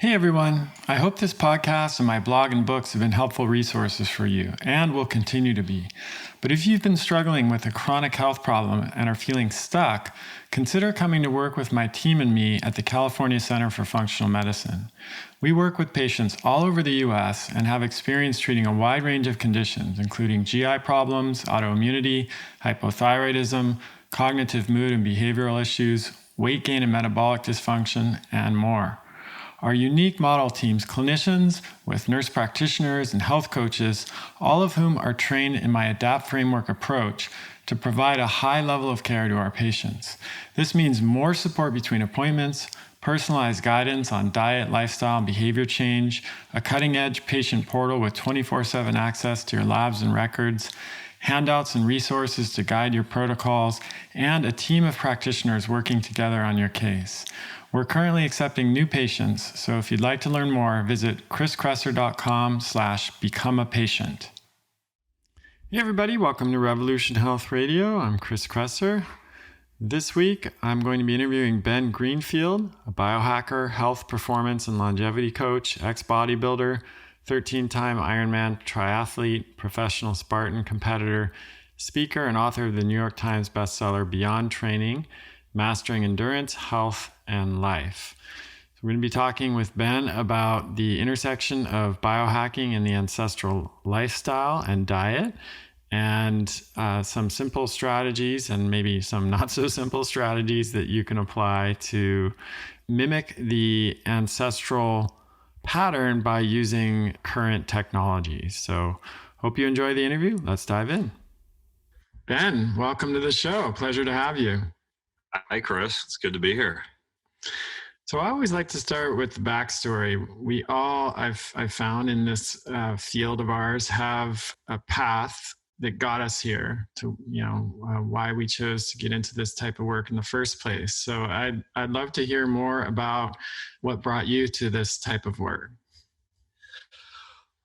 Hey everyone, I hope this podcast and my blog and books have been helpful resources for you and will continue to be. But if you've been struggling with a chronic health problem and are feeling stuck, consider coming to work with my team and me at the California Center for Functional Medicine. We work with patients all over the US and have experience treating a wide range of conditions, including GI problems, autoimmunity, hypothyroidism, cognitive mood and behavioral issues, weight gain and metabolic dysfunction, and more. Our unique model teams clinicians with nurse practitioners and health coaches, all of whom are trained in my ADAPT framework approach to provide a high level of care to our patients. This means more support between appointments, personalized guidance on diet, lifestyle, and behavior change, a cutting-edge patient portal with 24/7 access to your labs and records, handouts and resources to guide your protocols, and a team of practitioners working together on your case. We're currently accepting new patients, so if you'd like to learn more, visit chriskresser.com/become-a-patient. Hey everybody, welcome to Revolution Health Radio. I'm Chris Kresser. This week, I'm going to be interviewing Ben Greenfield, a biohacker, health, performance, and longevity coach, ex-bodybuilder, 13-time Ironman triathlete, professional Spartan competitor, speaker, and author of the New York Times bestseller Beyond Training, Mastering Endurance, Health, and Life. So we're going to be talking with Ben about the intersection of biohacking and the ancestral lifestyle and diet, and some simple strategies and maybe some not so simple strategies that you can apply to mimic the ancestral pattern by using current technologies. So hope you enjoy the interview. Let's dive in. Ben, welcome to the show. Pleasure to have you. Hi, Chris. It's good to be here. So I always like to start with the backstory. I've found in this field of ours, have a path that got us here to, why we chose to get into this type of work in the first place. So I'd love to hear more about what brought you to this type of work.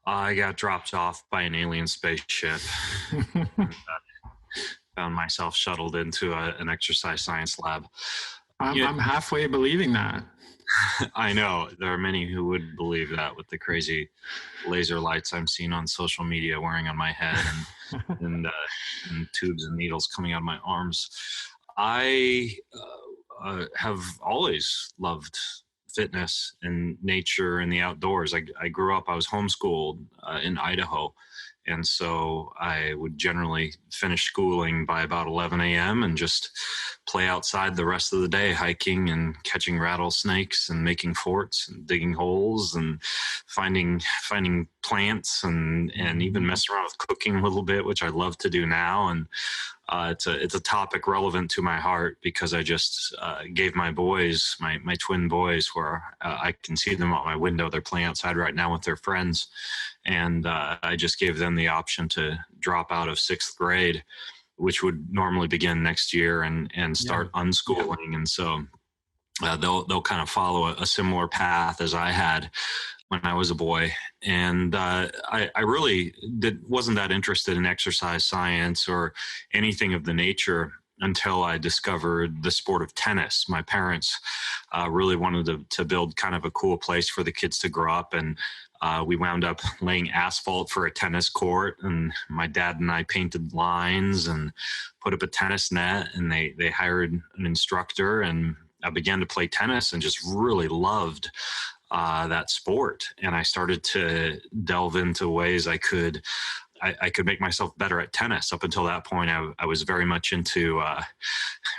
I got dropped off by an alien spaceship. Found myself shuttled into an exercise science lab. I'm halfway believing that. I know there are many who would believe that with the crazy laser lights I'm seeing on social media wearing on my head and tubes and needles coming out of my arms. I have always loved fitness and nature and the outdoors. I grew up, I was homeschooled in Idaho. And so I would generally finish schooling by about 11 a.m. and just play outside the rest of the day, hiking and catching rattlesnakes and making forts and digging holes and finding plants and even messing around with cooking a little bit, which I love to do now. And it's a topic relevant to my heart because I just gave my boys, my twin boys, where I can see them out my window. They're playing outside right now with their friends. And I just gave them the option to drop out of sixth grade, which would normally begin next year, and start unschooling. And so they'll kind of follow a similar path as I had when I was a boy. And I really wasn't that interested in exercise science or anything of the nature until I discovered the sport of tennis. My parents really wanted to build kind of a cool place for the kids to grow up, and we wound up laying asphalt for a tennis court, and my dad and I painted lines and put up a tennis net, and they hired an instructor, and I began to play tennis and just really loved that sport. And I started to delve into ways I could make myself better at tennis. Up until that point, I was very much into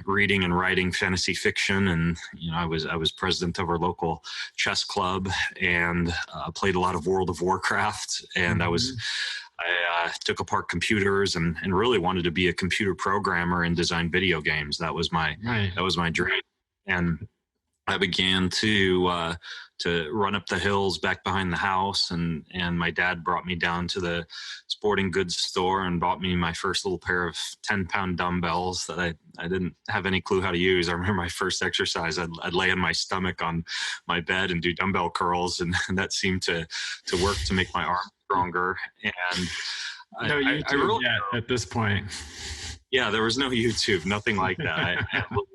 reading and writing fantasy fiction, and I was president of our local chess club and played a lot of World of Warcraft. And I took apart computers and really wanted to be a computer programmer and design video games. That was my dream. And I began to run up the hills back behind the house, and my dad brought me down to the sporting goods store and bought me my first little pair of 10-pound dumbbells that I didn't have any clue how to use. I remember my first exercise, I'd lay on my stomach on my bed and do dumbbell curls, and that seemed to work to make my arm stronger. And no YouTube yet at this point. Yeah, there was no YouTube, nothing like that. I had a little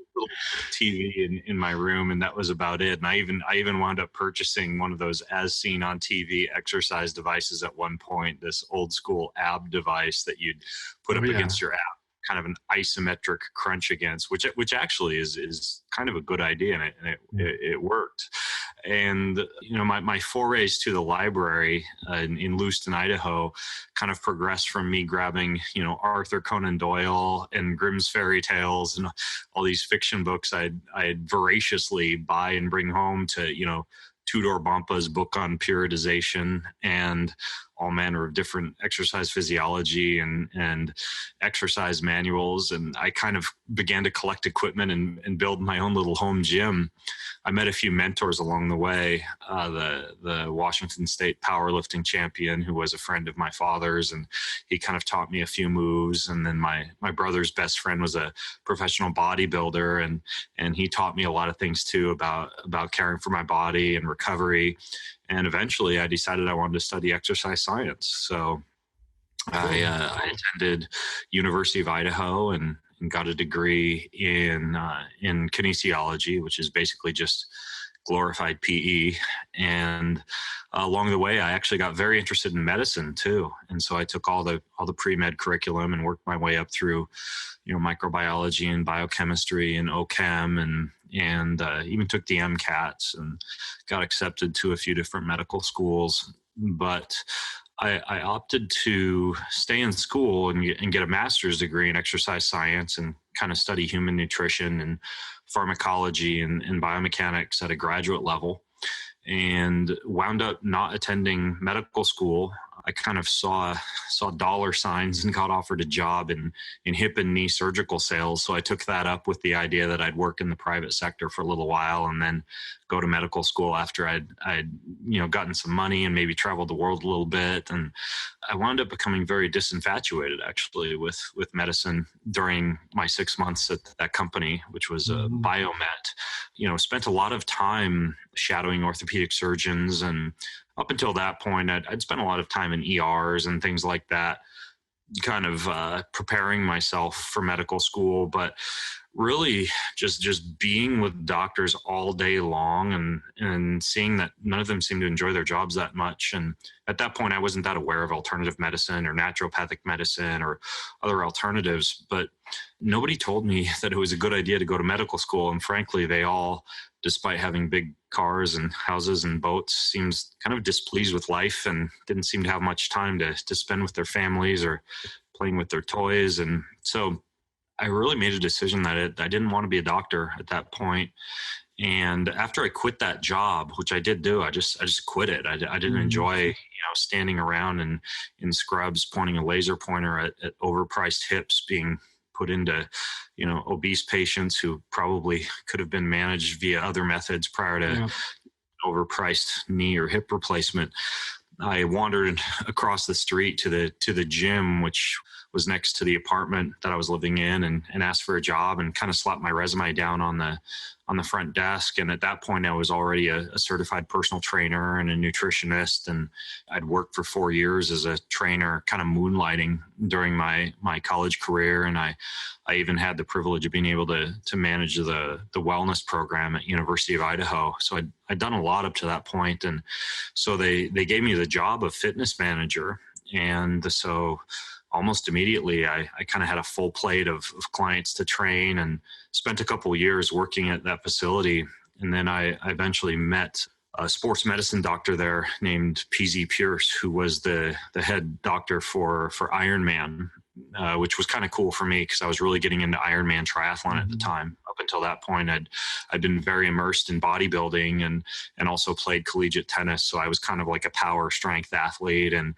TV in my room, and that was about it. And I even wound up purchasing one of those as seen on TV exercise devices at one point, this old school ab device that you'd put up against your ab, kind of an isometric crunch against, which actually is kind of a good idea, and it worked. And my forays to the library in Lewiston, Idaho, kind of progressed from me grabbing Arthur Conan Doyle and Grimm's fairy tales and all these fiction books I'd voraciously buy and bring home to Tudor Bompa's book on periodization and all manner of different exercise physiology and exercise manuals. And I kind of began to collect equipment and build my own little home gym. I met a few mentors along the way, the Washington State powerlifting champion, who was a friend of my father's, and he kind of taught me a few moves. And then my brother's best friend was a professional bodybuilder, and he taught me a lot of things too about caring for my body and recovery. And eventually I decided I wanted to study exercise science. So I attended University of Idaho and got a degree in kinesiology, which is basically just glorified PE. And along the way, I actually got very interested in medicine too. And so I took all the pre-med curriculum and worked my way up through, microbiology and biochemistry and OChem and even took the MCATs and got accepted to a few different medical schools. But I opted to stay in school and get a master's degree in exercise science and kind of study human nutrition and pharmacology and biomechanics at a graduate level, and wound up not attending medical school. I kind of saw dollar signs and got offered a job in hip and knee surgical sales. So I took that up with the idea that I'd work in the private sector for a little while and then go to medical school after I'd gotten some money and maybe traveled the world a little bit. And I wound up becoming very disinfatuated actually with medicine during my 6 months at that company, which was Biomet. Spent a lot of time shadowing orthopedic surgeons, and up until that point, I'd spent a lot of time in ERs and things like that, kind of preparing myself for medical school. But really just being with doctors all day long and seeing that none of them seemed to enjoy their jobs that much. And at that point, I wasn't that aware of alternative medicine or naturopathic medicine or other alternatives, but nobody told me that it was a good idea to go to medical school. And frankly, they all, despite having big cars and houses and boats, seems kind of displeased with life and didn't seem to have much time to spend with their families or playing with their toys. And so I really made a decision that I didn't want to be a doctor at that point. And after I quit that job, which I did do, I just quit it. I didn't enjoy, standing around and in scrubs, pointing a laser pointer at overpriced hips being put into, obese patients who probably could have been managed via other methods prior to overpriced knee or hip replacement. I wandered across the street to the gym, which was next to the apartment that I was living in, and asked for a job and kind of slapped my resume down on the front desk. And at that point, I was already a certified personal trainer and a nutritionist. And I'd worked for 4 years as a trainer, kind of moonlighting during my college career. And I even had the privilege of being able to manage the wellness program at University of Idaho. So I'd done a lot up to that point. And so they gave me the job of fitness manager. And so almost immediately, I kind of had a full plate of clients to train and spent a couple of years working at that facility. And then I eventually met a sports medicine doctor there named PZ Pierce, who was the head doctor for Ironman, which was kind of cool for me because I was really getting into Ironman triathlon at the time. Up until that point, I'd been very immersed in bodybuilding and also played collegiate tennis. So I was kind of like a power strength athlete and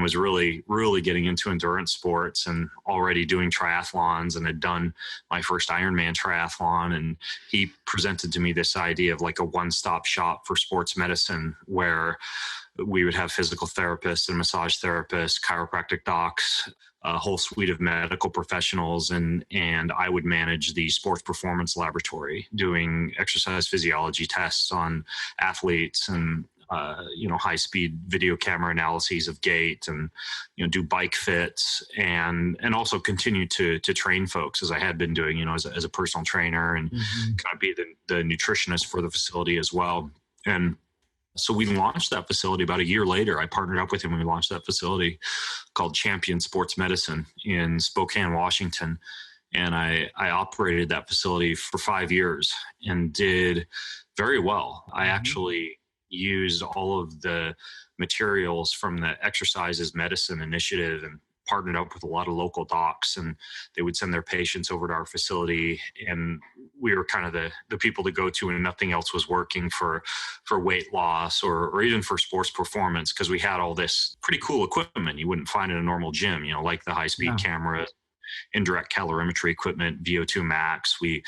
was really, really getting into endurance sports and already doing triathlons, and had done my first Ironman triathlon. And he presented to me this idea of like a one-stop shop for sports medicine, where we would have physical therapists and massage therapists, chiropractic docs, a whole suite of medical professionals, and I would manage the sports performance laboratory, doing exercise physiology tests on athletes and high-speed video camera analyses of gait, and do bike fits, and also continue to train folks as I had been doing, as a personal trainer, and kind of be the nutritionist for the facility as well. And so we launched that facility about a year later. I partnered up with him when we launched that facility called Champion Sports Medicine in Spokane, Washington. And I operated that facility for 5 years and did very well. I actually used all of the materials from the Exercises Medicine Initiative and partnered up with a lot of local docs, and they would send their patients over to our facility, and we were kind of the people to go to when nothing else was working for weight loss or even for sports performance, because we had all this pretty cool equipment you wouldn't find in a normal gym, like the high-speed camera, indirect calorimetry equipment, VO2 max. We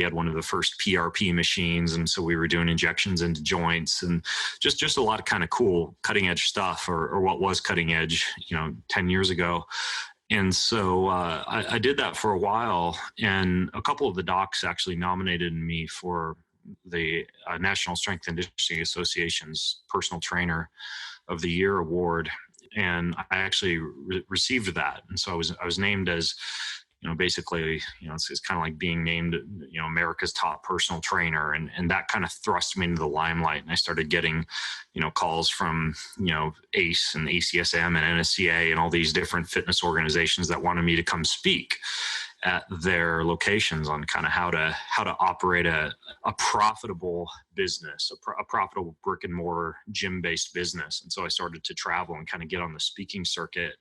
had one of the first PRP machines, and so we were doing injections into joints, and just a lot of kind of cool cutting edge stuff, or what was cutting edge, 10 years ago. And so I did that for a while, and a couple of the docs actually nominated me for the National Strength and Conditioning Association's Personal Trainer of the Year award, and I actually received that. And so I was named as, basically, it's kind of like being named, America's top personal trainer. And that kind of thrust me into the limelight. And I started getting, calls from, ACE and ACSM and NSCA and all these different fitness organizations that wanted me to come speak at their locations on kind of how to operate a profitable business, a profitable brick and mortar gym-based business. And so I started to travel and kind of get on the speaking circuit.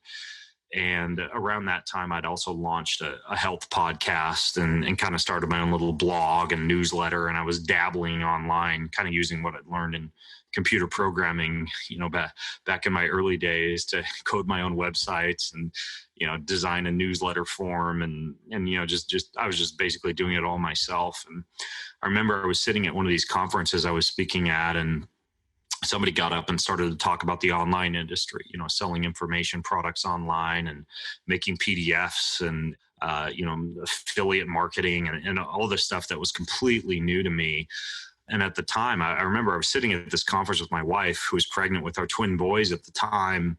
And around that time, I'd also launched a health podcast and kind of started my own little blog and newsletter. And I was dabbling online, kind of using what I'd learned in computer programming, back in my early days, to code my own websites and, design a newsletter form. And I was just basically doing it all myself. And I remember I was sitting at one of these conferences I was speaking at, and somebody got up and started to talk about the online industry, selling information products online and making PDFs and, affiliate marketing and all this stuff that was completely new to me. And at the time, I remember I was sitting at this conference with my wife, who was pregnant with our twin boys at the time.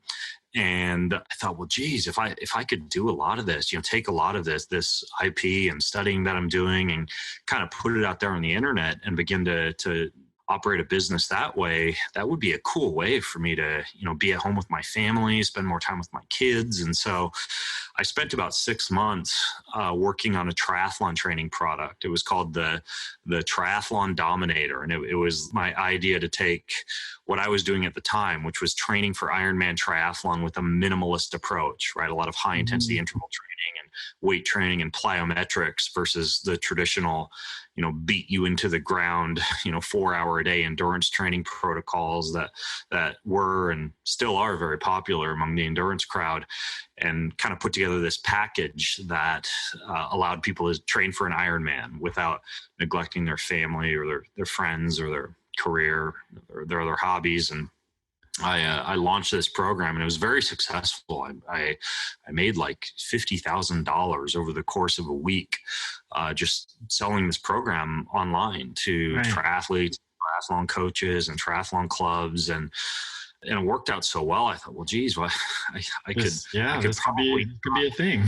And I thought, well, geez, if I could do a lot of this, take a lot of this IP and studying that I'm doing and kind of put it out there on the internet and begin to operate a business that way, that would be a cool way for me to, be at home with my family, spend more time with my kids. And so I spent about 6 months working on a triathlon training product. It was called the Triathlon Dominator. And it was my idea to take what I was doing at the time, which was training for Ironman triathlon with a minimalist approach, right? A lot of high intensity interval training and weight training and plyometrics versus the traditional, beat you into the ground, 4-hour a day endurance training protocols that were and still are very popular among the endurance crowd, and kind of put together this package that allowed people to train for an Ironman without neglecting their family or their friends or their career or their other hobbies. And I launched this program, and it was very successful. I made like $50,000 over the course of a week, just selling this program online to triathletes, triathlon coaches, and triathlon clubs, and it worked out so well. I thought, well, geez, I could probably could be a thing.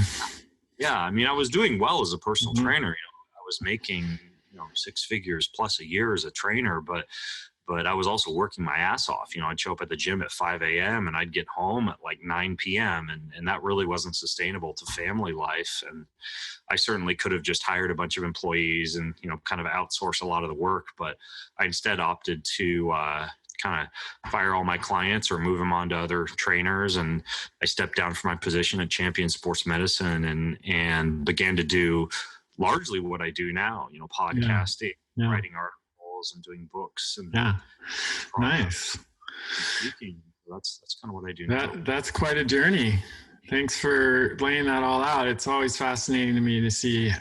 Yeah, I mean, I was doing well as a personal trainer. I was making 6 figures plus a year as a trainer, but I was also working my ass off. I'd show up at the gym at 5 a.m. and I'd get home at like 9 p.m. And that really wasn't sustainable to family life. And I certainly could have just hired a bunch of employees and, kind of outsource a lot of the work. But I instead opted to kind of fire all my clients or move them on to other trainers. And I stepped down from my position at Champion Sports Medicine and began to do largely what I do now, podcasting, writing articles, and doing books and nice. Speaking. That's kind of what I do now. That's quite a journey. Thanks for laying that all out. It's always fascinating to me to see,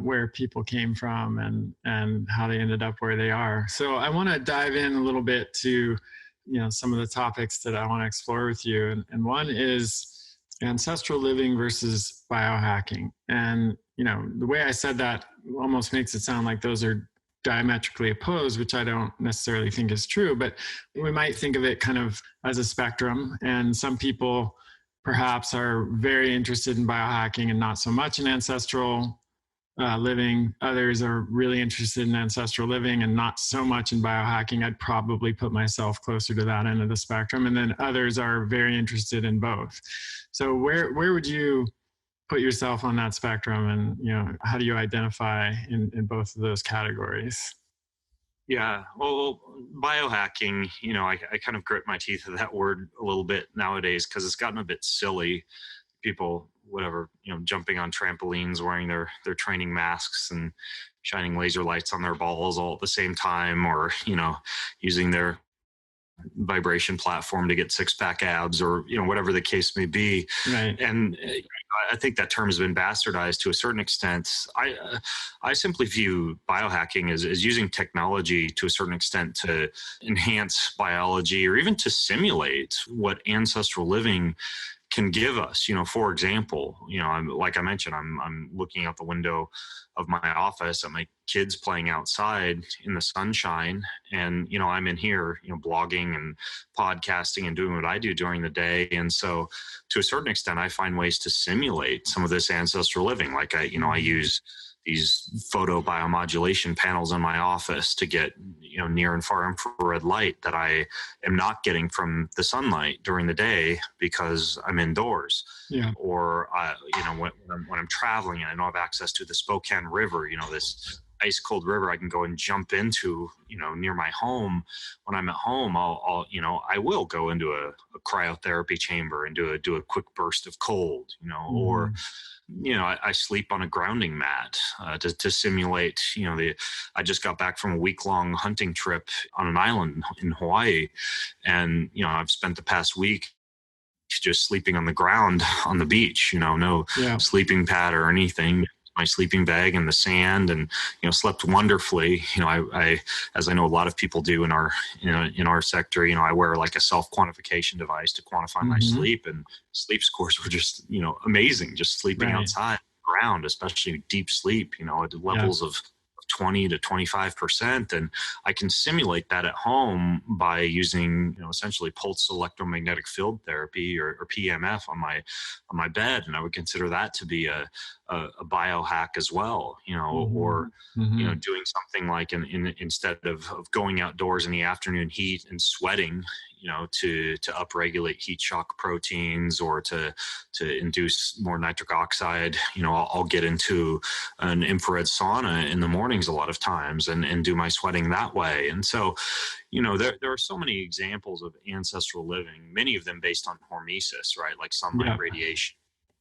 where people came from and how they ended up where they are. So I want to dive in a little bit to, some of the topics that I want to explore with you. And one is ancestral living versus biohacking. And, the way I said that almost makes it sound like those are diametrically opposed, which I don't necessarily think is true, but we might think of it kind of as a spectrum. And some people perhaps are very interested in biohacking and not so much in ancestral living. Others are really interested in ancestral living and not so much in biohacking. I'd probably put myself closer to that end of the spectrum. And then others are very interested in both. So where would you put yourself on that spectrum? And, how do you identify in both of those categories? Yeah, well, biohacking, I kind of grit my teeth at that word a little bit nowadays because it's gotten a bit silly. People, whatever, jumping on trampolines, wearing their training masks and shining laser lights on their balls all at the same time, or, using their vibration platform to get six-pack abs, or whatever the case may be. Right. And I think that term has been bastardized to a certain extent. I simply view biohacking as using technology to a certain extent to enhance biology, or even to simulate what ancestral living can give us. For example, like I mentioned, I'm looking out the window of my office at my kids playing outside in the sunshine, and I'm in here blogging and podcasting and doing what I do during the day. And so to a certain extent, I find ways to simulate some of this ancestral living. Like I use these photo biomodulation panels in my office to get near and far infrared light that I am not getting from the sunlight during the day because I'm indoors. Yeah. Or when I'm traveling and I don't have access to the Spokane River, this ice cold river I can go and jump into, near my home. When I'm at home, I will go into a cryotherapy chamber and do a quick burst of cold, or I sleep on a grounding mat to simulate, I just got back from a week-long hunting trip on an island in Hawaii. And, I've spent the past week just sleeping on the ground on the beach, no sleeping pad or anything. My sleeping bag in the sand, and slept wonderfully. I as I know a lot of people do in our sector, I wear like a self-quantification device to quantify my sleep, and sleep scores were just amazing, just sleeping outside ground, especially deep sleep, at levels of 20 to 25%. And I can simulate that at home by using, essentially pulse electromagnetic field therapy, or PMF on my bed. And I would consider that to be a biohack as well, or, doing something like instead of going outdoors in the afternoon heat and sweating, to upregulate heat shock proteins, or to induce more nitric oxide. I'll get into an infrared sauna in the mornings a lot of times and do my sweating that way. And so, there are so many examples of ancestral living, many of them based on hormesis, right? Like sunlight radiation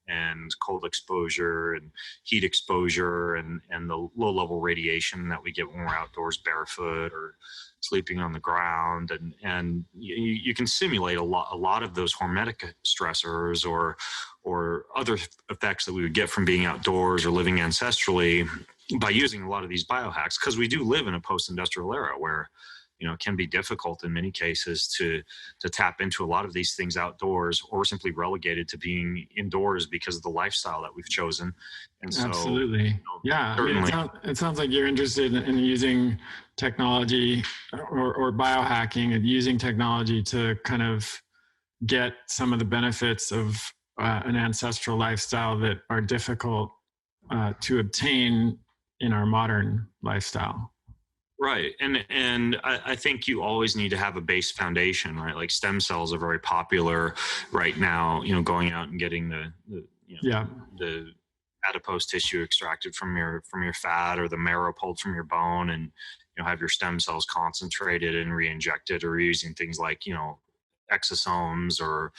and cold exposure and heat exposure and the low level radiation that we get when we're outdoors barefoot or sleeping on the ground. And you can simulate a lot of those hormetic stressors or other effects that we would get from being outdoors or living ancestrally by using a lot of these biohacks, because we do live in a post-industrial era where it can be difficult in many cases to tap into a lot of these things outdoors, or simply relegated to being indoors because of the lifestyle that we've chosen. And so, absolutely, it sounds like you're interested in using technology or biohacking, and using technology to kind of get some of the benefits of an ancestral lifestyle that are difficult to obtain in our modern lifestyle. Right. And I think you always need to have a base foundation, right? Like stem cells are very popular right now, going out and getting the adipose tissue extracted from your fat, or the marrow pulled from your bone, and have your stem cells concentrated and re-injected, or using things like exosomes or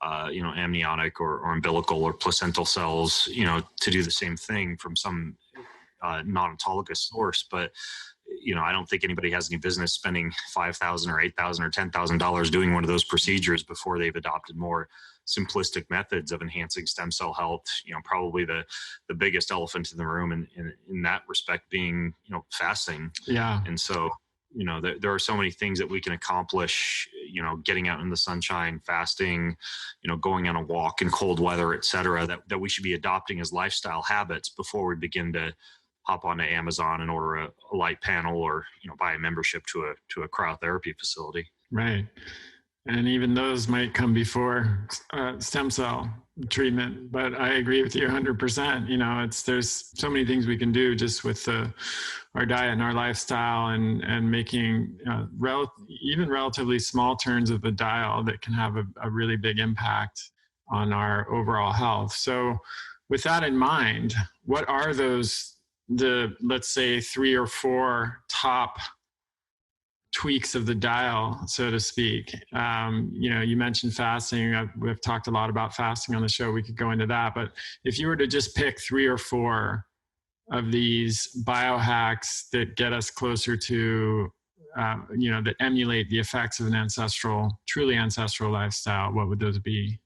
amniotic or umbilical or placental cells, to do the same thing from some non-autologous source. But I don't think anybody has any business spending $5,000 or $8,000 or $10,000 doing one of those procedures before they've adopted more simplistic methods of enhancing stem cell health. Probably the biggest elephant in the room in that respect being, fasting. Yeah. And so, there are so many things that we can accomplish, getting out in the sunshine, fasting, going on a walk in cold weather, et cetera, that we should be adopting as lifestyle habits before we begin to hop onto Amazon and order a light panel, or buy a membership to a cryotherapy facility. Right. And even those might come before stem cell treatment. But I agree with you 100%. There's so many things we can do just with our diet and our lifestyle, and making even relatively small turns of the dial that can have a really big impact on our overall health. So with that in mind, what are let's say 3 or 4 top tweaks of the dial, so to speak? You mentioned fasting. We've talked a lot about fasting on the show. We could go into that, but if you were to just pick 3 or 4 of these biohacks that get us closer to, that emulate the effects of an truly ancestral lifestyle, what would those be?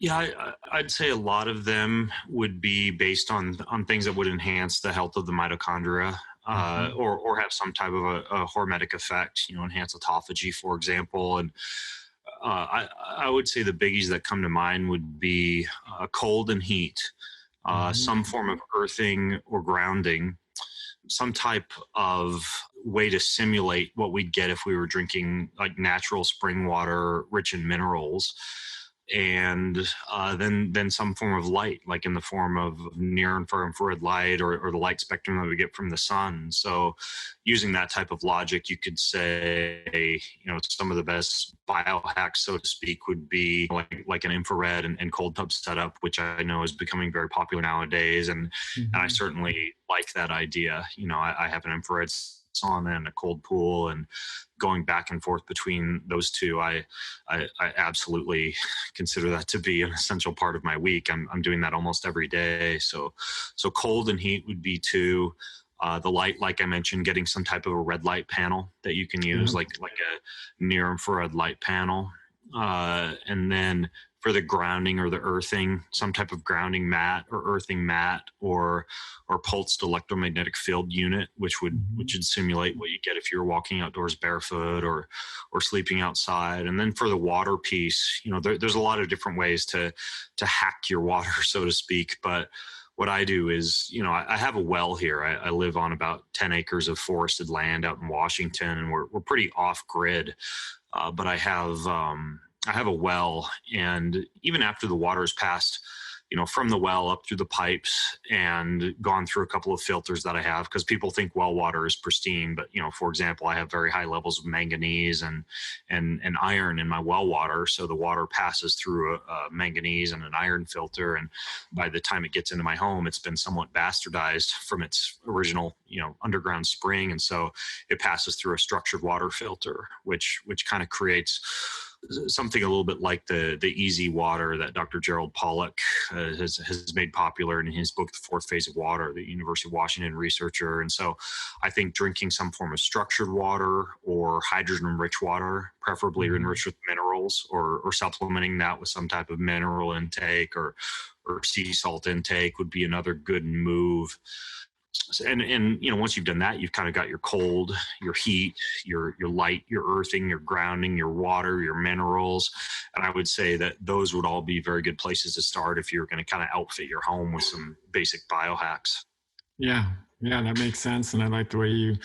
Yeah, I'd say a lot of them would be based on things that would enhance the health of the mitochondria, or have some type of a hormetic effect, enhance autophagy, for example. And I would say the biggies that come to mind would be cold and heat, some form of earthing or grounding, some type of way to simulate what we'd get if we were drinking like natural spring water rich in minerals. And then some form of light, like in the form of near and far infrared light, or the light spectrum that we get from the sun. So using that type of logic, you could say, some of the best biohacks, so to speak, would be like an infrared and cold tub setup, which I know is becoming very popular nowadays. And I certainly like that idea. I have an infrared sauna and a cold pool, and going back and forth between those two, I absolutely consider that to be an essential part of my week. I'm doing that almost every day. So cold and heat would be 2. The light, like I mentioned, getting some type of a red light panel that you can use, like a near infrared light panel. And then for the grounding or the earthing, some type of grounding mat or earthing mat, or pulsed electromagnetic field unit, which would simulate what you get if you're walking outdoors barefoot or sleeping outside. And then for the water piece, there's a lot of different ways to hack your water, so to speak. But what I do is, I have a well here. I live on about 10 acres of forested land out in Washington, and we're pretty off grid. But I have a well, and even after the water's passed, from the well up through the pipes and gone through a couple of filters that I have, because people think well water is pristine, but for example, I have very high levels of manganese and iron in my well water. So the water passes through a manganese and an iron filter, and by the time it gets into my home, it's been somewhat bastardized from its original underground spring, and so it passes through a structured water filter, which kind of creates something a little bit like the easy water that Dr. Gerald Pollack has made popular in his book, The Fourth Phase of Water, the University of Washington researcher. And so I think drinking some form of structured water or hydrogen-rich water, preferably enriched with minerals, or supplementing that with some type of mineral intake or sea salt intake would be another good move. And once you've done that, you've kind of got your cold, your heat, your light, your earthing, your grounding, your water, your minerals. And I would say that those would all be very good places to start if you're going to kind of outfit your home with some basic biohacks. Yeah, that makes sense. And I like the way you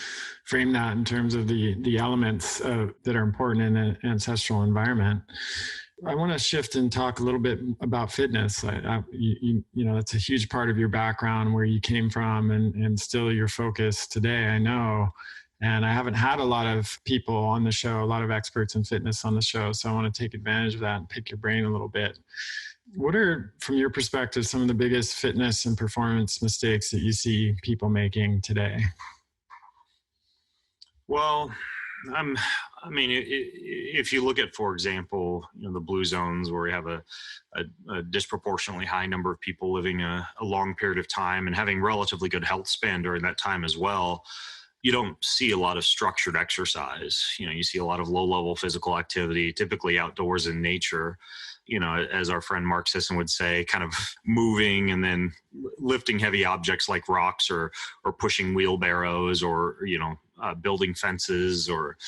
frame that in terms of the elements that are important in an ancestral environment. I want to shift and talk a little bit about fitness. That's a huge part of your background, where you came from, and still your focus today, I know. And I haven't had a lot of people on the show, a lot of experts in fitness on the show. So I want to take advantage of that and pick your brain a little bit. What are, from your perspective, some of the biggest fitness and performance mistakes that you see people making today? Well, if you look at, for example, the blue zones, where we have a disproportionately high number of people living a long period of time and having relatively good health span during that time as well, you don't see a lot of structured exercise. You see a lot of low-level physical activity, typically outdoors in nature. As our friend Mark Sisson would say, kind of moving and then lifting heavy objects like rocks, or pushing wheelbarrows, or building fences, or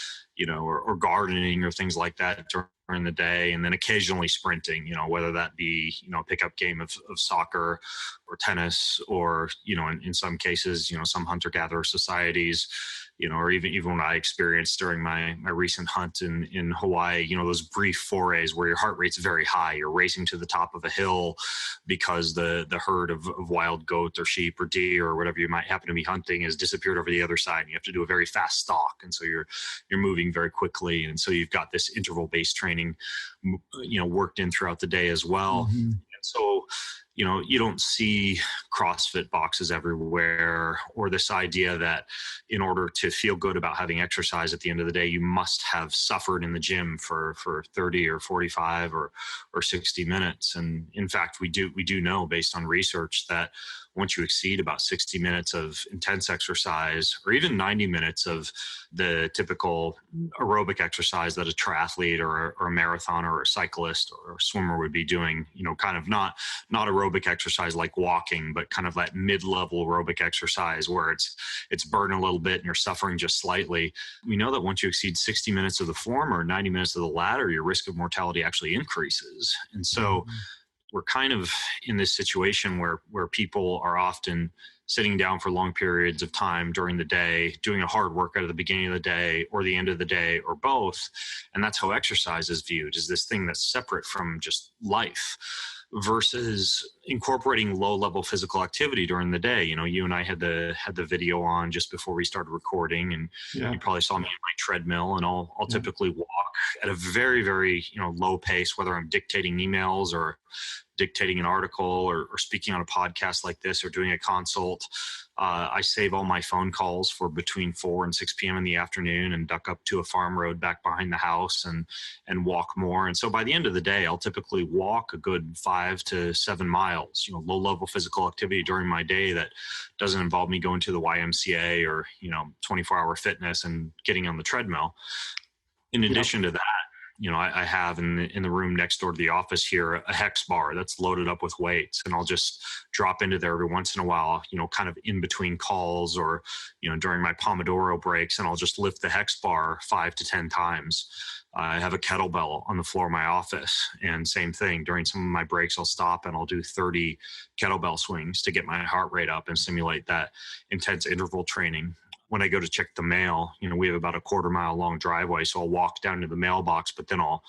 or gardening or things like that during the day. And then occasionally sprinting, whether that be, a pickup game of soccer or tennis, or, in some cases, some hunter-gatherer societies, or even what I experienced during my recent hunt in Hawaii, those brief forays where your heart rate's very high, you're racing to the top of a hill because the herd of wild goat or sheep or deer or whatever you might happen to be hunting has disappeared over the other side. And you have to do a very fast stalk. And so you're moving very quickly. And so you've got this interval-based training, worked in throughout the day as well. Mm-hmm. And so, you don't see CrossFit boxes everywhere, or this idea that in order to feel good about having exercise at the end of the day, you must have suffered in the gym for 30 or 45 or 60 minutes. And in fact, we do know, based on research, that once you exceed about 60 minutes of intense exercise, or even 90 minutes of the typical aerobic exercise that a triathlete or a marathoner or a cyclist or a swimmer would be doing, kind of not aerobic exercise like walking, but kind of that mid-level aerobic exercise where it's burning a little bit and you're suffering just slightly. We know that once you exceed 60 minutes of the former or 90 minutes of the latter, your risk of mortality actually increases. And so we're kind of in this situation where people are often sitting down for long periods of time during the day, doing a hard workout at the beginning of the day or the end of the day, or both. And that's how exercise is viewed, as this thing that's separate from just life, versus incorporating low-level physical activity during the day. You and I had the video on just before we started recording, and you probably saw me on my treadmill, and I'll typically walk at a very, very low pace, whether I'm dictating emails or dictating an article or speaking on a podcast like this or doing a consult. I save all my phone calls for between 4 and 6 p.m. in the afternoon and duck up to a farm road back behind the house and walk more. And so by the end of the day, I'll typically walk a good 5 to 7 miles, low level physical activity during my day that doesn't involve me going to the YMCA or, 24-hour fitness and getting on the treadmill. In addition to that, I have in the room next door to the office here a hex bar that's loaded up with weights, and I'll just drop into there every once in a while, kind of in between calls or, during my Pomodoro breaks, and I'll just lift the hex bar 5 to 10 times. I have a kettlebell on the floor of my office, and same thing. During some of my breaks, I'll stop and I'll do 30 kettlebell swings to get my heart rate up and simulate that intense interval training. When I go to check the mail, we have about a 1/4 mile long driveway. So I'll walk down to the mailbox, but then I'll,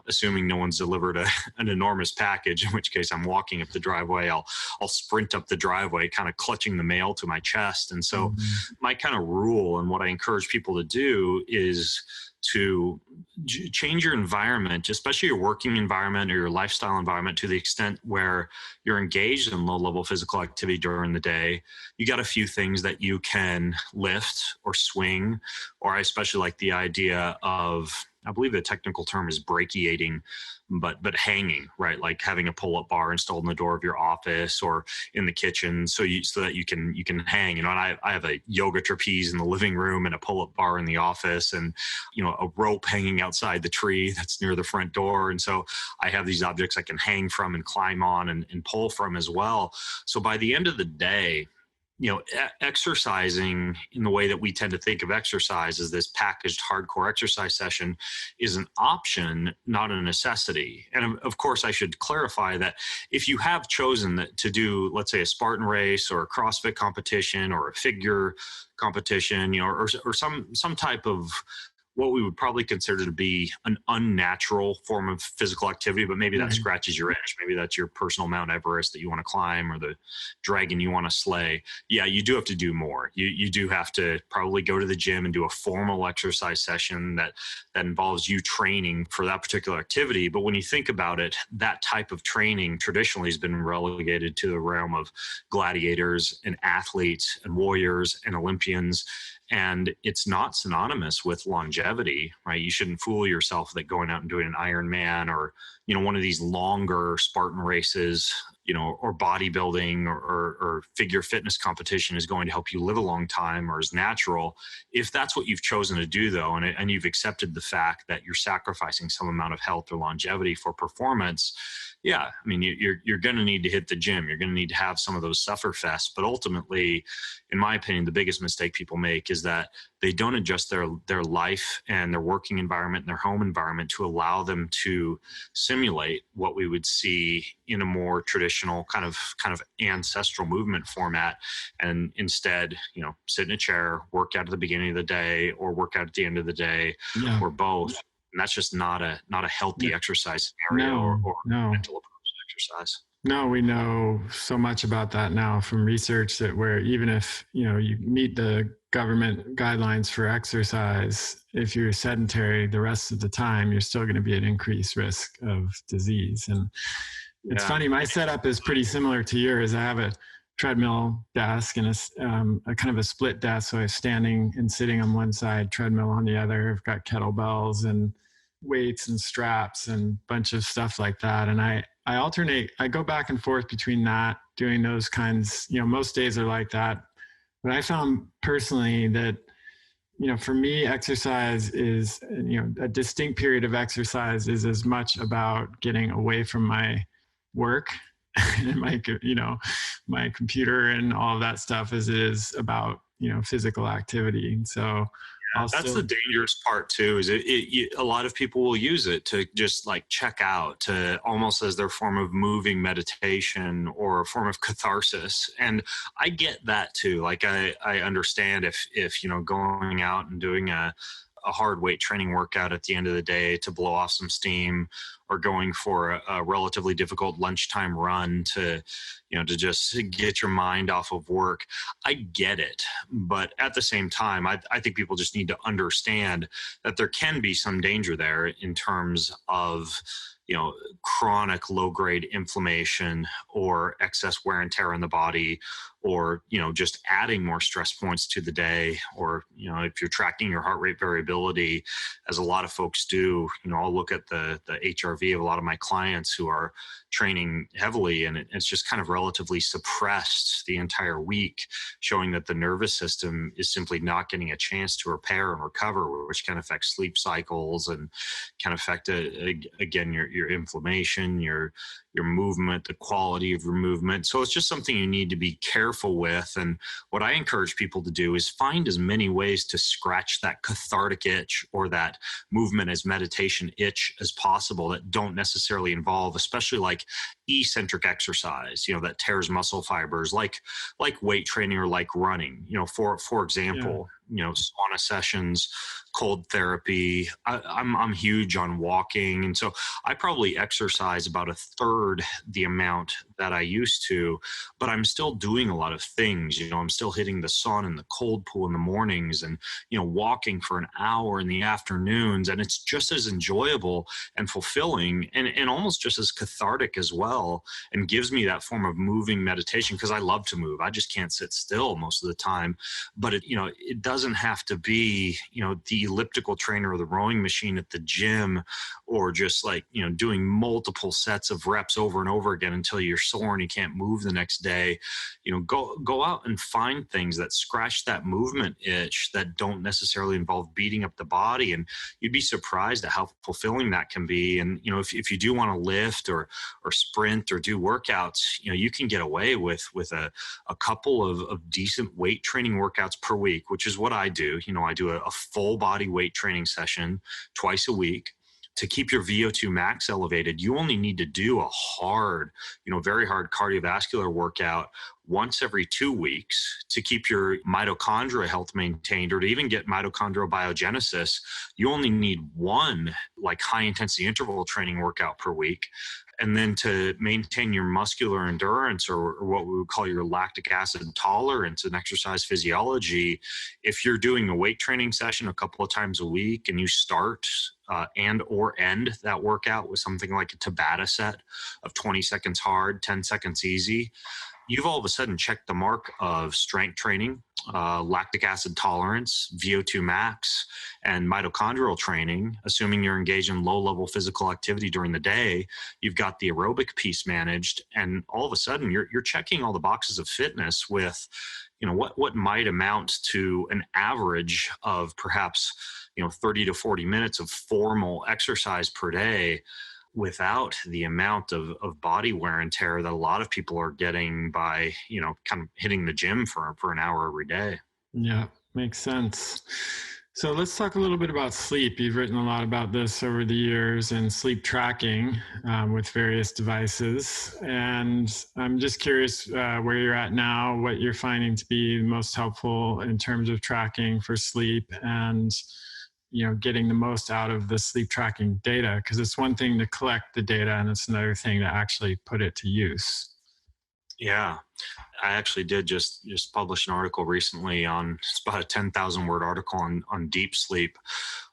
assuming no one's delivered an enormous package, in which case I'm walking up the driveway, I'll sprint up the driveway, kind of clutching the mail to my chest. And so my kind of rule, and what I encourage people to do, is to change your environment, especially your working environment or your lifestyle environment, to the extent where you're engaged in low-level physical activity during the day. You got a few things that you can lift or swing, or I especially like the idea of, I believe the technical term is brachiating, but hanging, right? Like having a pull-up bar installed in the door of your office or in the kitchen, so that you can hang. And I have a yoga trapeze in the living room and a pull-up bar in the office, and a rope hanging outside the tree that's near the front door. And so I have these objects I can hang from and climb on and pull from as well. So by the end of the day, exercising in the way that we tend to think of exercise as this packaged hardcore exercise session is an option, not a necessity. And of course, I should clarify that if you have chosen to do, let's say, a Spartan race or a CrossFit competition or a figure competition, or some type of what we would probably consider to be an unnatural form of physical activity, but maybe that scratches your itch. Maybe that's your personal Mount Everest that you want to climb, or the dragon you want to slay. Yeah, you do have to do more. You do have to probably go to the gym and do a formal exercise session that involves you training for that particular activity. But when you think about it, that type of training traditionally has been relegated to the realm of gladiators and athletes and warriors and Olympians. And it's not synonymous with longevity, right? You shouldn't fool yourself that going out and doing an Ironman or, one of these longer Spartan races, or bodybuilding or figure fitness competition is going to help you live a long time or is natural. If that's what you've chosen to do, though, and you've accepted the fact that you're sacrificing some amount of health or longevity for performance, yeah, I mean, you're going to need to hit the gym. You're going to need to have some of those suffer fests. But ultimately, in my opinion, the biggest mistake people make is that they don't adjust their life and their working environment and their home environment to allow them to simulate what we would see in a more traditional kind of ancestral movement format. And instead, sit in a chair, work out at the beginning of the day, or work out at the end of the day, Yeah. or both. And that's just not a healthy exercise scenario or mental approach to exercise. No, we know so much about that now from research that where even if, you meet the government guidelines for exercise, if you're sedentary the rest of the time, you're still going to be at increased risk of disease. And it's funny, my setup is pretty similar to yours. I have a treadmill desk and a kind of a split desk. So I'm standing and sitting on one side, treadmill on the other. I've got kettlebells and weights and straps and a bunch of stuff like that. And I alternate, I go back and forth between that, doing those kinds, most days are like that. But I found personally that, for me, exercise is, a distinct period of exercise is as much about getting away from my work and my computer and all of that stuff as it is about, physical activity. And so that's the dangerous part too, is a lot of people will use it to just like check out, to almost as their form of moving meditation or a form of catharsis. And I get that too. Like I understand if going out and doing a hard weight training workout at the end of the day to blow off some steam, or going for a relatively difficult lunchtime run to just get your mind off of work. I get it. But at the same time, I think people just need to understand that there can be some danger there in terms of chronic low-grade inflammation or excess wear and tear in the body, or, just adding more stress points to the day, or, if you're tracking your heart rate variability, as a lot of folks do, I'll look at the HRV of a lot of my clients who are training heavily, and it's just kind of relatively suppressed the entire week, showing that the nervous system is simply not getting a chance to repair and recover, which can affect sleep cycles and can affect, again, your inflammation, your movement, the quality of your movement. So it's just something you need to be careful with. And what I encourage people to do is find as many ways to scratch that cathartic itch or that movement as meditation itch as possible that don't necessarily involve, especially like eccentric exercise, that tears muscle fibers, like weight training or like running, for example, sauna sessions, cold therapy. I'm huge on walking. And so I probably exercise about a third the amount that I used to, but I'm still doing a lot of things. I'm still hitting the sun and the cold pool in the mornings and, walking for an hour in the afternoons. And it's just as enjoyable and fulfilling and almost just as cathartic as well, and gives me that form of moving meditation because I love to move. I just can't sit still most of the time. But it doesn't have to be, the elliptical trainer or the rowing machine at the gym, or just like, doing multiple sets of reps over and over again until you're sore and you can't move the next day. Go out and find things that scratch that movement itch that don't necessarily involve beating up the body. And you'd be surprised at how fulfilling that can be. And, if you do want to lift or sprint or do workouts, you can get away with a couple of decent weight training workouts per week, which is what I do. I do a full body weight training session twice a week. To keep your VO2 max elevated, you only need to do a hard, very hard cardiovascular workout once every 2 weeks to keep your mitochondria health maintained, or to even get mitochondrial biogenesis. You only need one like high intensity interval training workout per week. And then to maintain your muscular endurance, or what we would call your lactic acid tolerance and exercise physiology, if you're doing a weight training session a couple of times a week and you start and or end that workout with something like a Tabata set of 20 seconds hard, 10 seconds easy, you've all of a sudden checked the mark of strength training, lactic acid tolerance, VO2 max, and mitochondrial training. Assuming you're engaged in low-level physical activity during the day, you've got the aerobic piece managed, and all of a sudden you're checking all the boxes of fitness with, what might amount to an average of perhaps 30 to 40 minutes of formal exercise per day, without the amount of body wear and tear that a lot of people are getting by, kind of hitting the gym for an hour every day. Yeah, makes sense. So let's talk a little bit about sleep. You've written a lot about this over the years and sleep tracking with various devices. And I'm just curious where you're at now, what you're finding to be most helpful in terms of tracking for sleep and, getting the most out of the sleep tracking data. Because it's one thing to collect the data and it's another thing to actually put it to use. Yeah. I actually did just publish an article recently on, it's about a 10,000 word article on deep sleep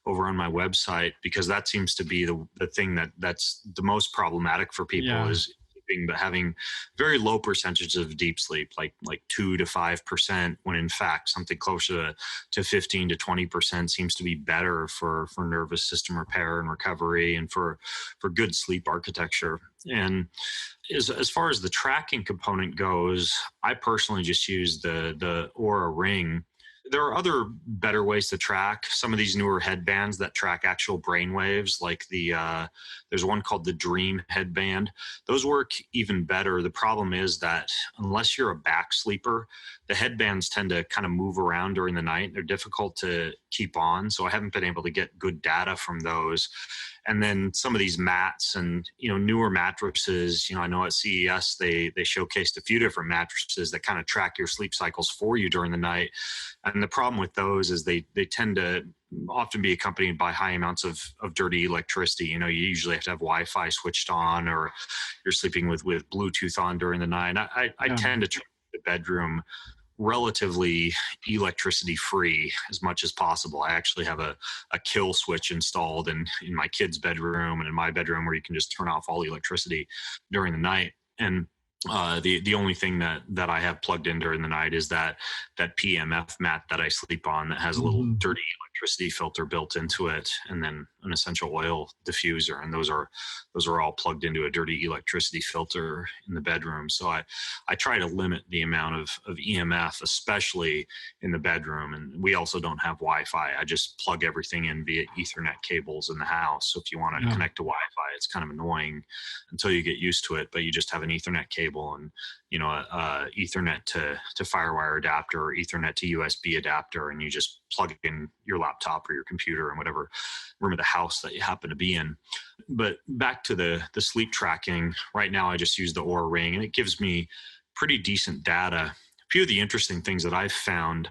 over on my website, because that seems to be the thing that's the most problematic for people is sleeping, but having very low percentages of deep sleep, like 2 to 5%, when in fact something closer to 15 to 20% seems to be better for nervous system repair and recovery and for good sleep architecture. And as far as the tracking component goes, I personally just use the Oura Ring. There are other better ways to track. Some of these newer headbands that track actual brain waves, like there's one called the Dream headband. Those work even better. The problem is that unless you're a back sleeper, the headbands tend to kind of move around during the night. They're difficult to keep on, so I haven't been able to get good data from those. And then some of these mats and, newer mattresses, I know at CES, they showcased a few different mattresses that kind of track your sleep cycles for you during the night. And the problem with those is they tend to often be accompanied by high amounts of dirty electricity. You usually have to have Wi-Fi switched on, or you're sleeping with Bluetooth on during the night. I tend to treat the bedroom relatively electricity free as much as possible. I actually have a kill switch installed in my kids' bedroom and in my bedroom, where you can just turn off all the electricity during the night. And the only thing that I have plugged in during the night is that PMF mat that I sleep on that has a little dirty electricity filter built into it, and then an essential oil diffuser. And those are all plugged into a dirty electricity filter in the bedroom. So I try to limit the amount of EMF, especially in the bedroom. And we also don't have Wi-Fi. I just plug everything in via Ethernet cables in the house. So if you want to connect to Wi-Fi, it's kind of annoying until you get used to it, but you just have an Ethernet cable and Ethernet to FireWire adapter, or Ethernet to USB adapter, and you just plug in your laptop or your computer in whatever room of the house that you happen to be in. But back to the sleep tracking, right now I just use the Oura Ring, and it gives me pretty decent data. A few of the interesting things that I've found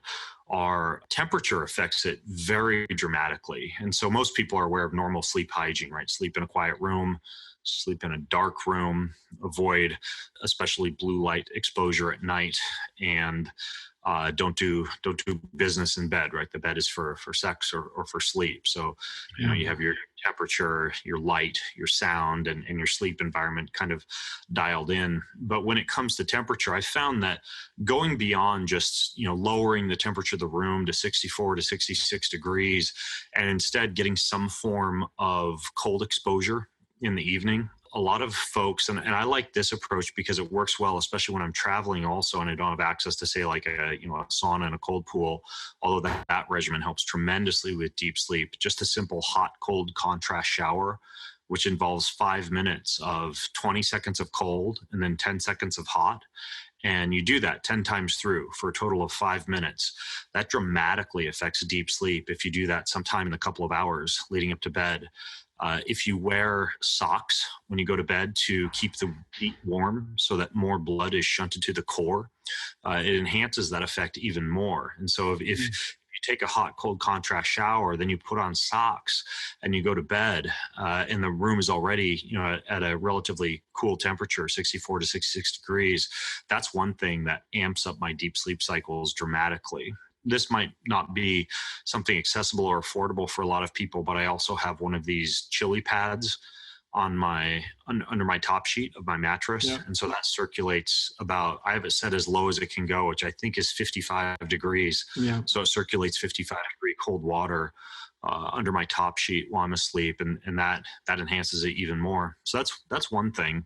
are temperature affects it very dramatically. And so most people are aware of normal sleep hygiene, right? Sleep in a quiet room, sleep in a dark room, avoid especially blue light exposure at night, and don't do business in bed, right? The bed is for sex or for sleep. So, you have your temperature, your light, your sound, and your sleep environment kind of dialed in. But when it comes to temperature, I found that going beyond just, lowering the temperature of the room to 64 to 66 degrees, and instead getting some form of cold exposure in the evening. A lot of folks, and I like this approach because it works well, especially when I'm traveling also, and I don't have access to, say, like a sauna and a cold pool, although that regimen helps tremendously with deep sleep. Just a simple hot, cold contrast shower, which involves 5 minutes of 20 seconds of cold and then 10 seconds of hot. And you do that 10 times through for a total of 5 minutes. That dramatically affects deep sleep if you do that sometime in a couple of hours leading up to bed. If you wear socks when you go to bed to keep the feet warm so that more blood is shunted to the core, it enhances that effect even more. And so if you take a hot, cold contrast shower, then you put on socks and you go to bed, and the room is already, at a relatively cool temperature, 64 to 66 degrees, that's one thing that amps up my deep sleep cycles dramatically. This might not be something accessible or affordable for a lot of people, but I also have one of these chili pads on under my top sheet of my mattress. Yeah. And so that circulates I have it set as low as it can go, which I think is 55 degrees. Yeah. So it circulates 55 degree cold water under my top sheet while I'm asleep. And that enhances it even more. So that's one thing.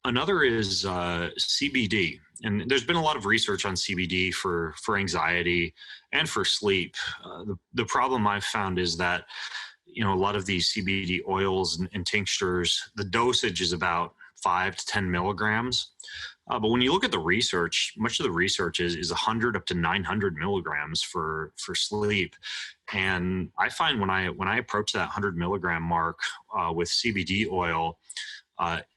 Another is CBD. And there's been a lot of research on CBD for anxiety and for sleep. The problem I've found is that, a lot of these CBD oils and tinctures, the dosage is about 5 to 10 milligrams. But when you look at the research, much of the research is 100 up to 900 milligrams for sleep. And I find when I approach that 100 milligram mark with CBD oil,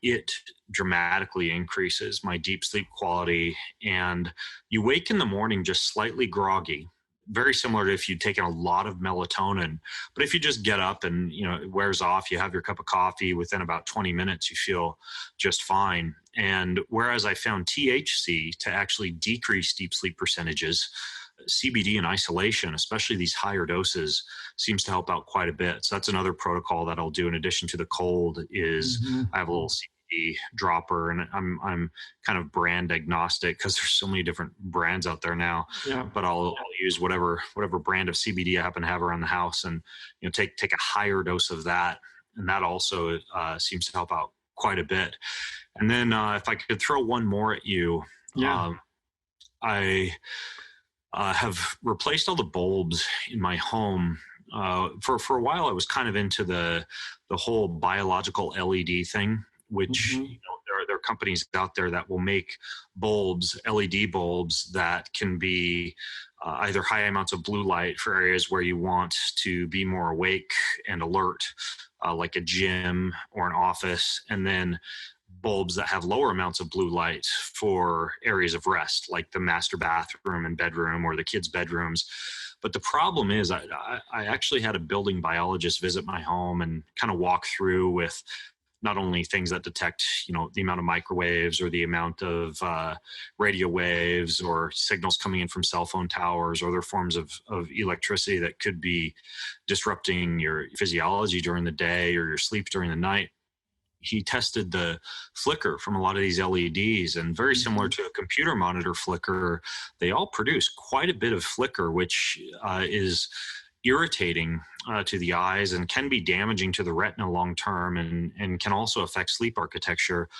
it dramatically increases my deep sleep quality. And you wake in the morning just slightly groggy, very similar to if you'd taken a lot of melatonin. But if you just get up and, it wears off, you have your cup of coffee, within about 20 minutes, you feel just fine. And whereas I found THC to actually decrease deep sleep percentages, CBD in isolation, especially these higher doses, seems to help out quite a bit. So that's another protocol that I'll do in addition to the cold is I have a little CBD dropper, and I'm kind of brand agnostic because there's so many different brands out there now. Yeah. But I'll use whatever brand of CBD I happen to have around the house, and take a higher dose of that, and that also seems to help out quite a bit. And then if I could throw one more at you, I have replaced all the bulbs in my home. For a while, I was kind of into the whole biological LED thing, which there are companies out there that will make bulbs, LED bulbs, that can be either high amounts of blue light for areas where you want to be more awake and alert, like a gym or an office, and then bulbs that have lower amounts of blue light for areas of rest, like the master bathroom and bedroom or the kids' bedrooms. But the problem is I actually had a building biologist visit my home and kind of walk through with not only things that detect, the amount of microwaves or the amount of radio waves or signals coming in from cell phone towers or other forms of electricity that could be disrupting your physiology during the day or your sleep during the night. He tested the flicker from a lot of these LEDs, and very similar to a computer monitor flicker, they all produce quite a bit of flicker, which is irritating to the eyes and can be damaging to the retina long term, and can also affect sleep architecture.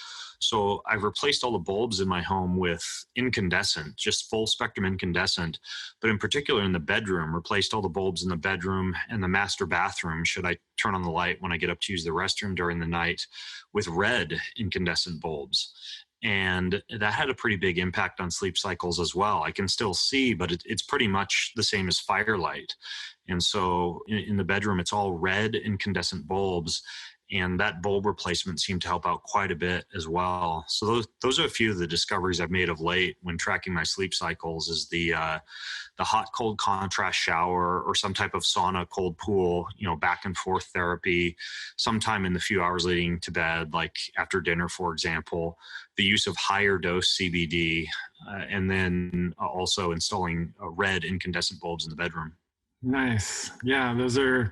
So I've replaced all the bulbs in my home with incandescent, just full spectrum incandescent, but in particular in the bedroom, replaced all the bulbs in the bedroom and the master bathroom, should I turn on the light when I get up to use the restroom during the night, with red incandescent bulbs. And that had a pretty big impact on sleep cycles as well. I can still see, but it's pretty much the same as firelight. And so in the bedroom, it's all red incandescent bulbs. And that bulb replacement seemed to help out quite a bit as well. So those are a few of the discoveries I've made of late when tracking my sleep cycles, is the hot-cold contrast shower or some type of sauna cold pool, back and forth therapy, sometime in the few hours leading to bed, like after dinner, for example, the use of higher dose CBD, and then also installing red incandescent bulbs in the bedroom. Nice. Yeah, those are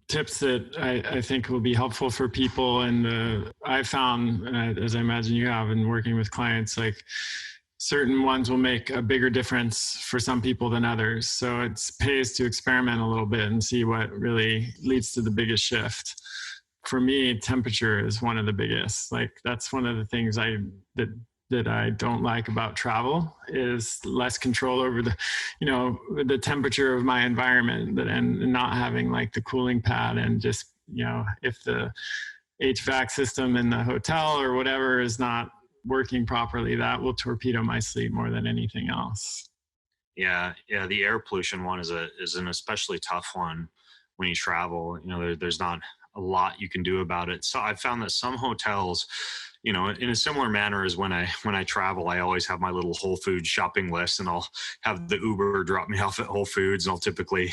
tips that I think will be helpful for people. And I found, as I imagine you have in working with clients, like certain ones will make a bigger difference for some people than others. So it pays to experiment a little bit and see what really leads to the biggest shift. For me, temperature is one of the biggest. Like that's one of the things that I don't like about travel, is less control over the temperature of my environment, and not having like the cooling pad, and just, if the HVAC system in the hotel or whatever is not working properly, that will torpedo my sleep more than anything else. Yeah. The air pollution one is an especially tough one when you travel. There's not a lot you can do about it. So I've found that some hotels, in a similar manner as when I travel, I always have my little Whole Foods shopping list, and I'll have the Uber drop me off at Whole Foods, and I'll typically,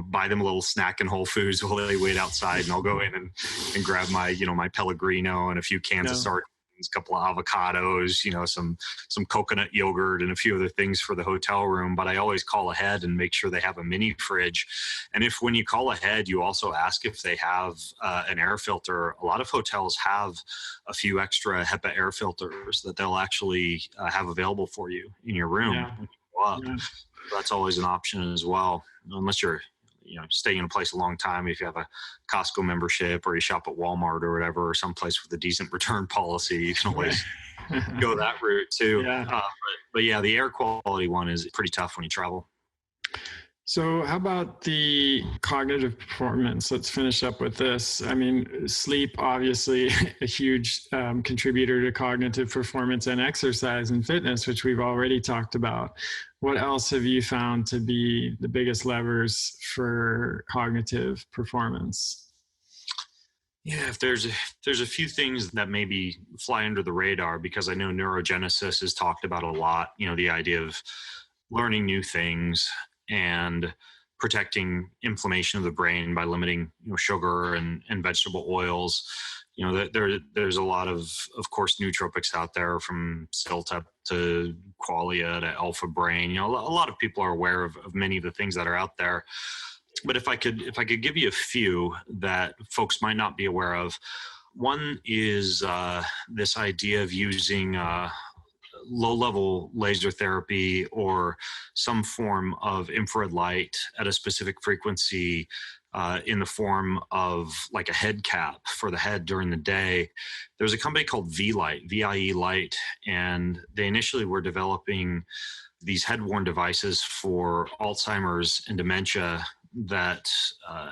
buy them a little snack in Whole Foods while they wait outside, and I'll go in and grab my, my Pellegrino and a few cans of sardines, a couple of avocados, some coconut yogurt and a few other things for the hotel room. But I always call ahead and make sure they have a mini fridge. And when you call ahead, you also ask if they have an air filter. A lot of hotels have a few extra HEPA air filters that they'll actually have available for you in your room when you go up. Yeah. So that's always an option as well, unless you're staying in a place a long time. If you have a Costco membership or you shop at Walmart or whatever, or someplace with a decent return policy, you can always go that route too. Yeah. But yeah, the air quality one is pretty tough when you travel. So, how about the cognitive performance? Let's finish up with this. I mean, sleep, obviously, a huge contributor to cognitive performance, and exercise and fitness, which we've already talked about. What else have you found to be the biggest levers for cognitive performance? Yeah, if there's a few things that maybe fly under the radar, because I know neurogenesis is talked about a lot. The idea of learning new things and protecting inflammation of the brain by limiting sugar and vegetable oils. There's a lot of course, nootropics out there, from Ciltep to Qualia to Alpha Brain. A lot of people are aware of many of the things that are out there. But if I could give you a few that folks might not be aware of, one is this idea of using low-level laser therapy or some form of infrared light at a specific frequency in the form of like a head cap for the head during the day. There's a company called V-Light, VIE Light, and they initially were developing these head-worn devices for Alzheimer's and dementia that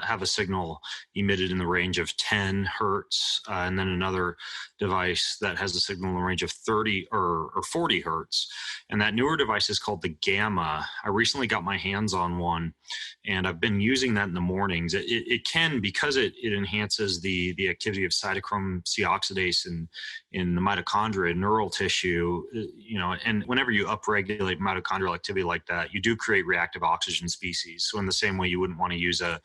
have a signal emitted in the range of 10 hertz, and then another device that has a signal in the range of 30 or 40 hertz. And that newer device is called the Gamma. I recently got my hands on one, and I've been using that in the mornings. It can, because it enhances the activity of cytochrome C oxidase in the mitochondria, neural tissue, and whenever you upregulate mitochondrial activity like that, you do create reactive oxygen species. So in the same way you wouldn't want to use an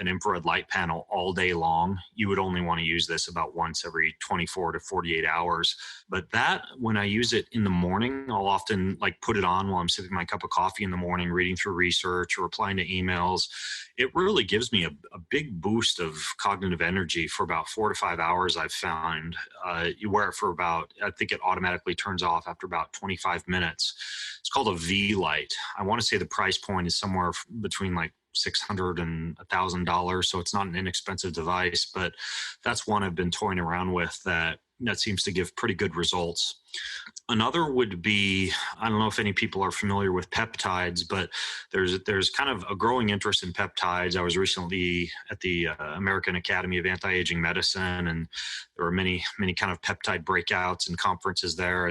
infrared light panel all day long, you would only want to use this about once every 24 to 48 hours. But that, when I use it in the morning, I'll often put it on while I'm sipping my cup of coffee in the morning, reading through research or replying to emails. It really gives me a big boost of cognitive energy for about 4 to 5 hours, I've found. You wear it for about, I think it automatically turns off after about 25 minutes. It's called a V-Light. I want to say the price point is somewhere between $600 and $1,000. So it's not an inexpensive device, but that's one I've been toying around with that seems to give pretty good results. Another would be, I don't know if any people are familiar with peptides, but there's kind of a growing interest in peptides. I was recently at the American Academy of Anti-Aging Medicine, and there were many kind of peptide breakouts and conferences there.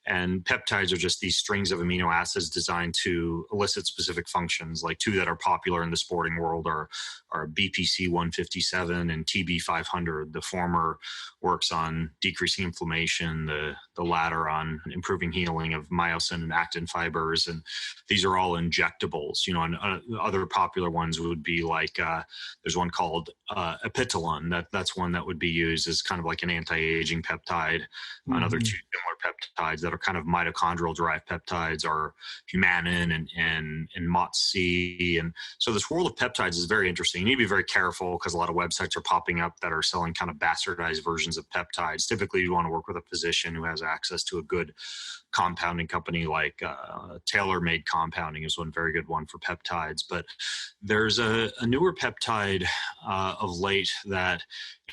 And peptides are just these strings of amino acids designed to elicit specific functions. Like two that are popular in the sporting world are BPC 157 and TB 500. The former works on decreasing inflammation, the latter on improving healing of myosin and actin fibers. And these are all injectables. And other popular ones would be there's one called Epitolon. That's one that would be used as kind of like an anti-aging peptide. Mm-hmm. Another two similar peptides that are kind of mitochondrial derived peptides are humanin and MOTS-C. And so this world of peptides is very interesting. You need to be very careful because a lot of websites are popping up that are selling kind of bastardized versions of peptides. Typically, you want to work with a physician who has access to a good compounding company like Tailor-Made Compounding is one very good one for peptides. But there's a newer peptide of late that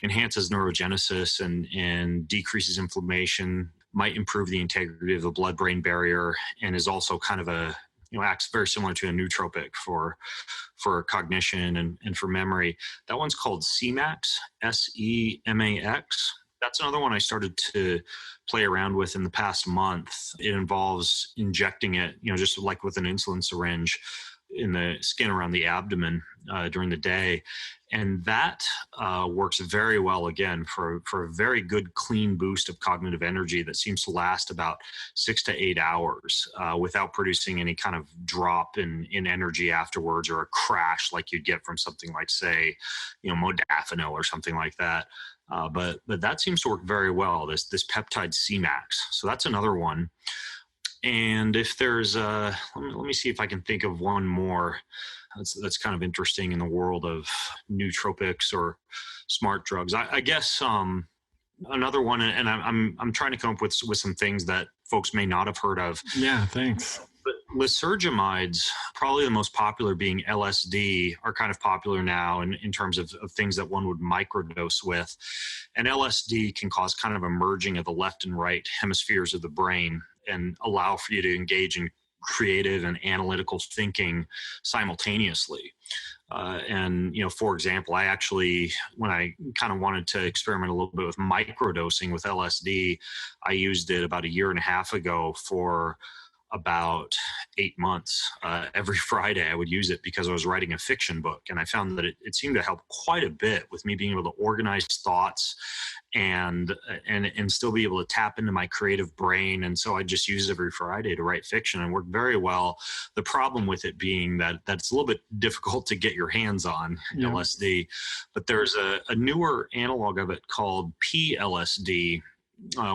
enhances neurogenesis and decreases inflammation, might improve the integrity of the blood-brain barrier, and is also kind of acts very similar to a nootropic for cognition and for memory. That one's called Cemax, SEMAX. That's another one I started to play around with in the past month. It involves injecting it, just like with an insulin syringe in the skin around the abdomen during the day. And that works very well, again, for a very good, clean boost of cognitive energy that seems to last about 6 to 8 hours without producing any kind of drop in energy afterwards, or a crash like you'd get from something like, say, modafinil or something like that. But that seems to work very well, this peptide Cemax. So that's another one. And if there's let me see if I can think of one more that's kind of interesting in the world of nootropics or smart drugs. I guess another one, and I'm trying to come up with some things that folks may not have heard of. Yeah, thanks. But lysergamides, probably the most popular being LSD, are kind of popular now in terms of things that one would microdose with. And LSD can cause kind of a merging of the left and right hemispheres of the brain and allow for you to engage in creative and analytical thinking simultaneously. And, for example, I actually, when I kind of wanted to experiment a little bit with microdosing with LSD, I used it about 1.5 years ago for about 8 months. Every Friday I would use it because I was writing a fiction book, and I found that it seemed to help quite a bit with me being able to organize thoughts and still be able to tap into my creative brain. And so I just use it every Friday to write fiction, and worked very well. The problem with it being that it's a little bit difficult to get your hands on LSD, but there's a newer analog of it called PLSD,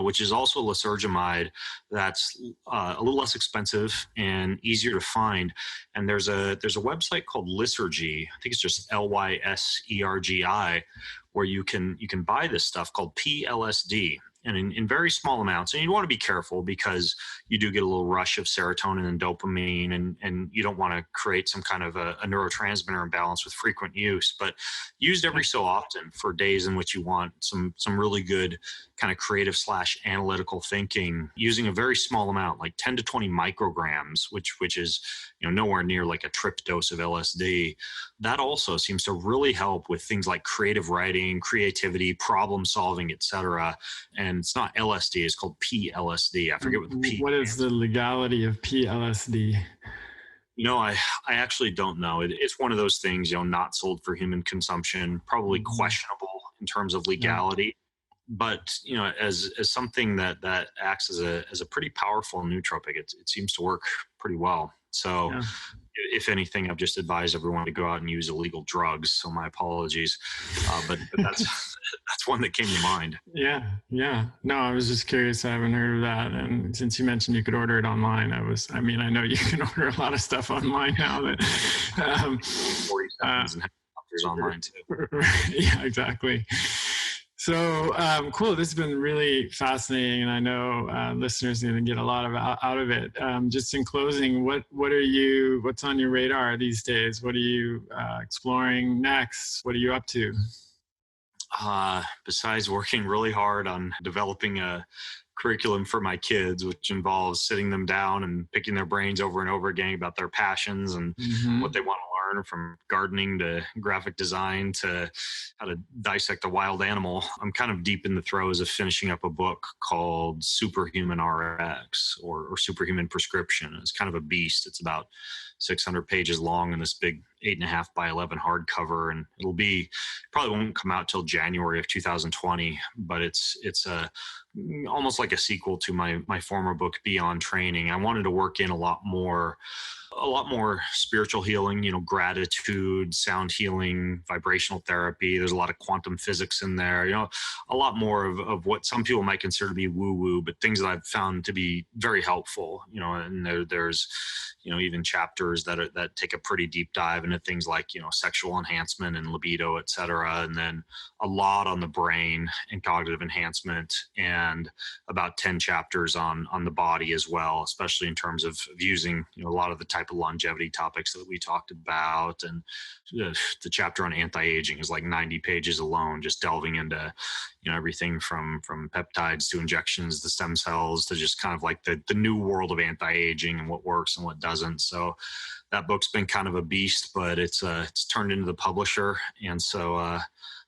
which is also lysergamide, that's a little less expensive and easier to find. And there's a website called Lysergy. I think it's just LYSERGI, where you can buy this stuff called PLSD, and in very small amounts. And you want to be careful because you do get a little rush of serotonin and dopamine, and you don't want to create some kind of a neurotransmitter imbalance with frequent use. But used every so often for days in which you want some really good kind of creative / analytical thinking, using a very small amount, like 10 to 20 micrograms, which is nowhere near like a trip dose of LSD. That also seems to really help with things like creative writing, creativity, problem solving, etc. And it's not LSD; it's called PLSD. I forget what the P. What is the legality of PLSD? I actually don't know. It's one of those things, not sold for human consumption, probably questionable in terms of legality. But as something that acts as a pretty powerful nootropic, it seems to work pretty well. So, if anything, I've just advised everyone to go out and use illegal drugs. So my apologies, but that's that's one that came to mind. Yeah. No, I was just curious. I haven't heard of that, and since you mentioned you could order it online, I know you can order a lot of stuff online now. That 40 seconds and there's online too. Yeah, exactly. So cool. This has been really fascinating, and I know listeners are going to get a lot out of it. Just in closing, what's on your radar these days? What are you exploring next? What are you up to? Besides working really hard on developing a curriculum for my kids, which involves sitting them down and picking their brains over and over again about their passions and what they want to learn, from gardening to graphic design to how to dissect a wild animal. I'm kind of deep in the throes of finishing up a book called Superhuman RX or Superhuman Prescription. It's kind of a beast. It's about 600 pages long in this big 8.5 by 11 hardcover, and probably won't come out till January of 2020. But it's almost like a sequel to my former book, Beyond Training. I wanted to work in a lot more spiritual healing, gratitude, sound healing, vibrational therapy. There's a lot of quantum physics in there, a lot more of what some people might consider to be woo-woo, but things that I've found to be very helpful, and there's, even chapters that take a pretty deep dive into things like, sexual enhancement and libido, et cetera. And then a lot on the brain and cognitive enhancement, and about 10 chapters on the body as well, especially in terms of using, a lot of the type of longevity topics that we talked about. And the chapter on anti-aging is like 90 pages alone, just delving into, everything from peptides to injections, the stem cells, to just kind of like the new world of anti-aging and what works and what doesn't. So that book's been kind of a beast, but it's turned into the publisher. And so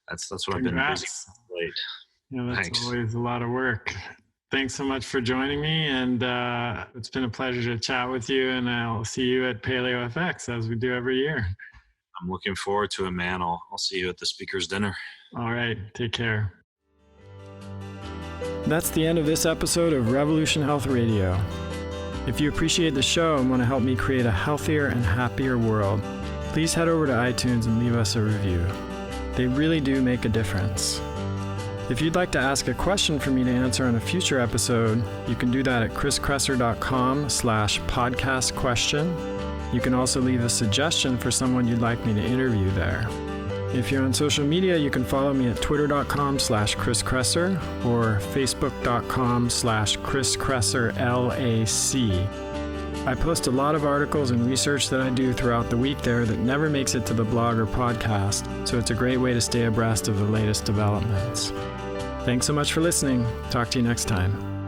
that's what I've been busy with late. Yeah, that's Thanks. Always a lot of work. Thanks so much for joining me, and it's been a pleasure to chat with you, and I'll see you at Paleo FX as we do every year. I'm looking forward to it, man. I'll see you at the speaker's dinner. All right, take care. That's the end of this episode of Revolution Health Radio. If you appreciate the show and want to help me create a healthier and happier world, please head over to iTunes and leave us a review. They really do make a difference. If you'd like to ask a question for me to answer on a future episode, you can do that at chriskresser.com/podcast question. You can also leave a suggestion for someone you'd like me to interview there. If you're on social media, you can follow me at twitter.com/chriskresser or facebook.com/chriskresser L.A.C. I post a lot of articles and research that I do throughout the week there that never makes it to the blog or podcast, so it's a great way to stay abreast of the latest developments. Thanks so much for listening. Talk to you next time.